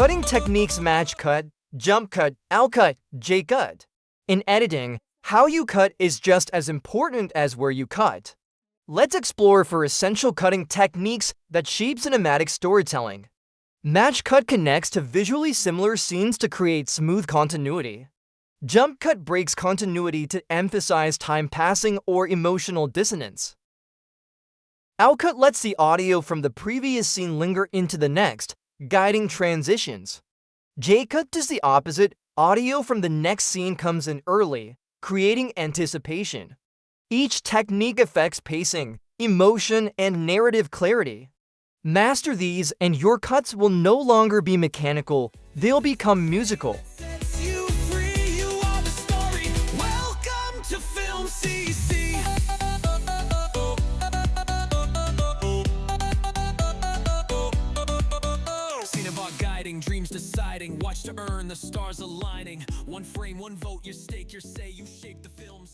Cutting techniques match cut, jump cut, L-cut, J-cut. In editing, how you cut is just as important as where you cut. Let's explore 4 essential cutting techniques that shape cinematic storytelling. Match cut connects to visually similar scenes to create smooth continuity. Jump cut breaks continuity to emphasize time passing or emotional dissonance. L-cut lets the audio from the previous scene linger into the next, guiding transitions. J-cut does the opposite. Audio from the next scene comes in early, creating anticipation. Each technique affects pacing, emotion, and narrative clarity. Master these, and your cuts will no longer be mechanical, they'll become musical. You free, you are the story. Welcome to FilmCC. Scene of our guiding, dreams deciding, watch to earn, the stars aligning. One frame, one vote, your stake, your say, you shape the films.